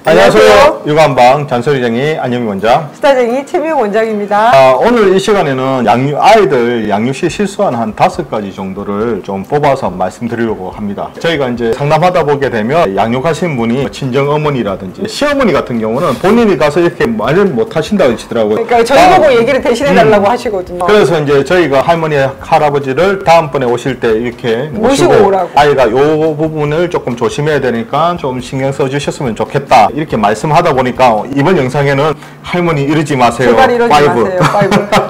안녕하세요. 육아한방 잔소리쟁이 안영미 원장, 스타쟁이 최미영 원장입니다. 오늘 이 시간에는 아이들 양육 시 실수한 한 5가지 정도를 좀 뽑아서 말씀드리려고 합니다. 저희가 이제 상담하다 보게 되면 양육하신 분이 친정 어머니라든지 시어머니 같은 경우는 본인이 가서 이렇게 말을 못 하신다고 하시더라고요. 그러니까 저희 보고 얘기를 대신해 달라고 하시거든요. 그래서 이제 저희가 할머니, 할아버지를 다음번에 오실 때 이렇게 모시고 오라고. 아이가 요 부분을 조금 조심해야 되니까 좀 신경 써주셨으면 좋겠다. 이렇게 말씀하다 보니까 이번 영상에는 할머니 이러지 마세요. 제발 이러지 마세요.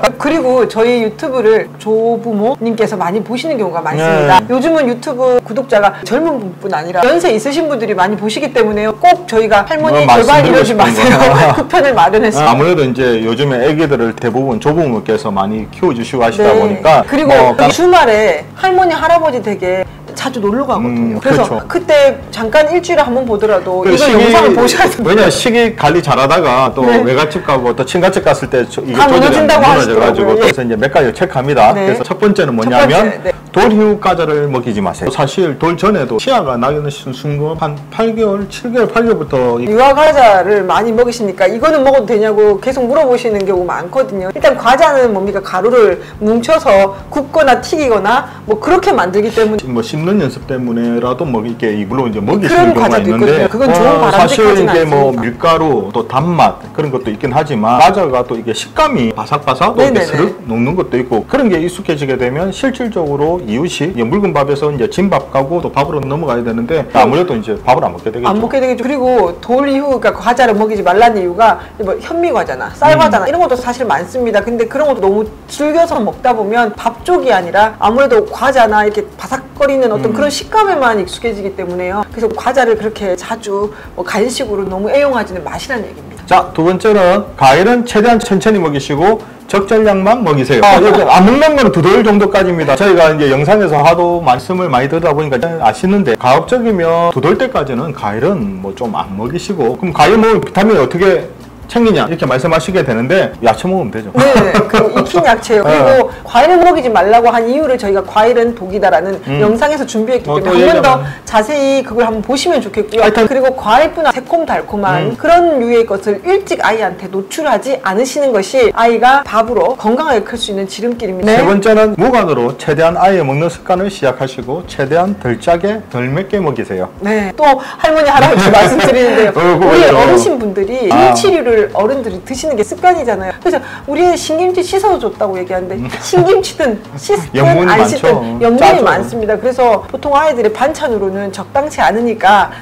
5. 그리고 저희 유튜브를 조부모님께서 많이 보시는 경우가 많습니다. 요즘은 유튜브 구독자가 젊은 분뿐 아니라 연세 있으신 분들이 많이 보시기 때문에 꼭 저희가 할머니 제발 이러지 마세요. 그 편을 마련했습니다. 아무래도 이제 요즘에 애기들을 대부분 조부모께서 많이 키워주시고 하시다 보니까 그리고 주말에 할머니, 할아버지 댁에 자주 놀러 가거든요. 그래서 그렇죠. 그때 잠깐 일주일에 한 번 보더라도 이거 영상을 보셔야 돼요. 왜냐 시기 관리 잘하다가 또 외갓집 가고 또 친가집 갔을 때 이게 다 무너진다고 하시더라고요. 그래서 이제 몇 가지 체크합니다. 그래서 첫 번째는 뭐냐면 돌 이후 과자를 먹이지 마세요. 사실 돌 전에도 치아가 나는 순간 한 8개월, 7개월, 8개월부터 유아 과자를 많이 먹이시니까 이거는 먹어도 되냐고 계속 물어보시는 경우 많거든요. 일단 과자는 뭡니까? 가루를 뭉쳐서 굽거나 튀기거나 뭐 그렇게 만들기 때문에 뭐 씹는 연습 때문에라도 뭐 이게 입으로 이제 먹이시는 경우가 있는데 있거든요. 그건 좋은 사실 이게 뭐 않습니다. 밀가루 또 단맛 그런 것도 있긴 하지만 과자가 또 이게 식감이 바삭바삭 또 이렇게 스르륵 녹는 것도 있고 그런 게 익숙해지게 되면 실질적으로 이웃이 묽은 밥에서 이제 진밥 가고 또 밥으로 넘어가야 되는데 아무래도 이제 밥을 안 먹게 되겠죠. 안 먹게 되겠죠. 그리고 돌 이후 그러니까 과자를 먹이지 말라는 이유가 뭐 현미 과자나 쌀 과자나 이런 것도 사실 많습니다. 근데 그런 것도 너무 즐겨서 먹다 보면 밥 쪽이 아니라 아무래도 과자나 이렇게 바삭거리는 어떤 그런 식감에만 익숙해지기 때문에요. 그래서 과자를 그렇게 자주 뭐 간식으로 너무 애용하지는 마시라는 얘기입니다. 자, 두 번째는 과일은 최대한 천천히 먹이시고 적절량만 먹이세요. 여기 안 먹는 거는 2돌 정도까지입니다. 저희가 이제 영상에서 하도 말씀을 많이 듣다 보니까 아시는데 가급적이면 2돌 때까지는 과일은 뭐 좀 안 먹이시고 그럼 과일 먹으면 비타민이 어떻게 챙기냐 이렇게 말씀하시게 되는데 야채 먹으면 되죠. 네, 그 익힌 야채요. 그리고 과일을 먹이지 말라고 한 이유를 저희가 과일은 독이다라는 영상에서 준비했기 때문에 한 번 더 자세히 그걸 한번 보시면 좋겠고요. 그리고 과일뿐 아니라 새콤달콤한 그런 류의 것을 일찍 아이한테 노출하지 않으시는 것이 아이가 밥으로 건강하게 클 수 있는 지름길입니다. 세 번째는 무간으로 최대한 아이의 먹는 습관을 시작하시고 최대한 덜 짜게 덜 맵게 먹이세요. 네, 또 할머니 할아버지 말씀드리는데요. 우리 어르신분들이 김치류를 어른들이 드시는 게 습관이잖아요. 그래서 우리 애 신김치 씻어서 줬다고 얘기하는데 신김치든 씻든 안 씻든 염분이 많습니다. 그래서 보통 아이들의 반찬으로는 적당치 않으니까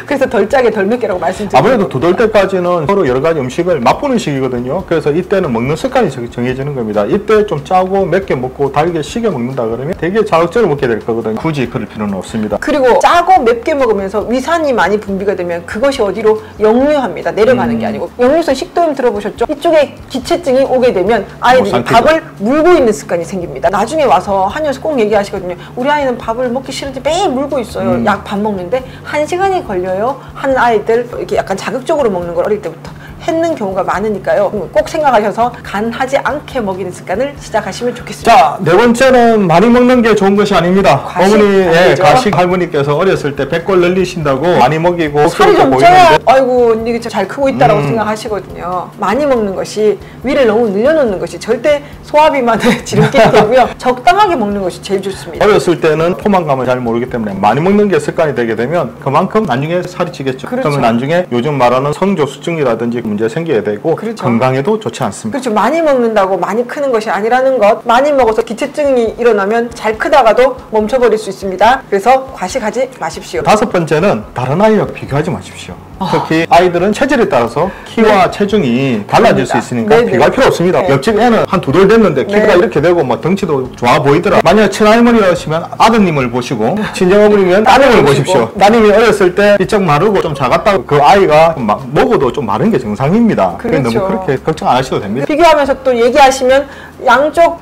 그래서 덜 짜게 덜 맵게라고 말씀드립니다. 아무래도 2돌 때까지는 서로 여러 가지 음식을 맛보는 시기거든요. 그래서 이때는 먹는 습관이 정해지는 겁니다. 이때 좀 짜고 맵게 먹고 달게 시게 먹는다 그러면 되게 자극적으로 먹게 될 거거든요. 굳이 그럴 필요는 없습니다. 그리고 짜고 맵게 먹으면서 위산이 많이 분비가 되면 그것이 어디로 역류합니다. 내려가는 게 아니고 역류성 식도염 들어보셨죠? 이쪽에 기체증이 오게 되면 아이들이 밥을 물고 있는 습관이 생깁니다. 나중에 와서 한의원에서 꼭 얘기하시거든요. 우리 아이는 밥을 먹기 싫은지 매일 물고 있어요. 약 밥 먹는데 1시간이 걸려요. 한 아이들 이렇게 약간 자극적으로 먹는 걸 어릴 때부터 했는 경우가 많으니까요. 꼭 생각하셔서 간하지 않게 먹이는 습관을 시작하시면 좋겠습니다. 자, 네 번째는 많이 먹는 게 좋은 것이 아닙니다. 어머니, 가식 할머니께서 어렸을 때 배꼴 늘리신다고 많이 먹이고 살이 좀 쪄야 아이고 이게 잘 크고 있다라고 생각하시거든요. 많이 먹는 것이 위를 너무 늘려놓는 것이 절대 소화비만의 지름길이 되고요. 적당하게 먹는 것이 제일 좋습니다. 어렸을 때는 포만감을 잘 모르기 때문에 많이 먹는 게 습관이 되게 되면 그만큼 나중에 살이 찌겠죠. 그러면 나중에 요즘 말하는 성조수증이라든지 문제 생기게 되고 건강에도 좋지 않습니다. 그렇죠. 많이 먹는다고 많이 크는 것이 아니라는 것. 많이 먹어서 기체증이 일어나면 잘 크다가도 멈춰버릴 수 있습니다. 그래서 과식하지 마십시오. 5번째는 다른 아이와 비교하지 마십시오. 특히 아이들은 체질에 따라서 키와 체중이 달라질 수 있으니까 비교할 필요 없습니다. 옆집 애는 한 2돌 됐는데 키가 이렇게 되고 막 덩치도 좋아 보이더라. 만약 친할머니라시면 아드님을 보시고 친정어머니면 따님을 보십시오. 따님이 어렸을 때 이쪽 마르고 좀 작았다고 그 아이가 먹어도 좀 마른 게 정상입니다. 너무 그렇게 걱정 안 하셔도 됩니다. 비교하면서 또 얘기하시면 양쪽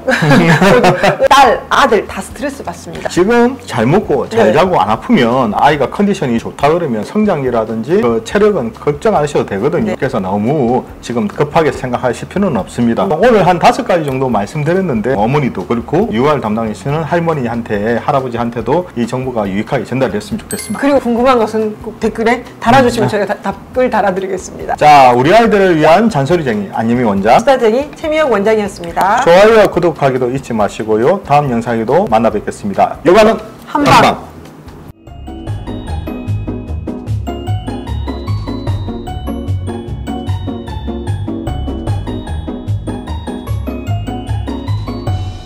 딸, 아들 다 스트레스 받습니다. 지금 잘 먹고 잘 네. 자고 안 아프면 아이가 컨디션이 좋다 그러면 성장기라든지 그 체력은 걱정 안 하셔도 되거든요. 네. 그래서 너무 지금 급하게 생각하실 필요는 없습니다. 오늘 한 5가지 정도 말씀드렸는데 어머니도 그렇고 육아를 담당하시는 할머니한테 할아버지한테도 이 정보가 유익하게 전달됐으면 좋겠습니다. 그리고 궁금한 것은 꼭 댓글에 달아주시면 저희가 답글 달아드리겠습니다. 자, 우리 아이들을 위한 잔소리쟁이 안유미 원장, 수다쟁이 최미혁 원장이었습니다. 좋아요와 구독하기도 잊지 마시고요. 다음 영상에도 만나 뵙겠습니다. 요가는 한방. 한방.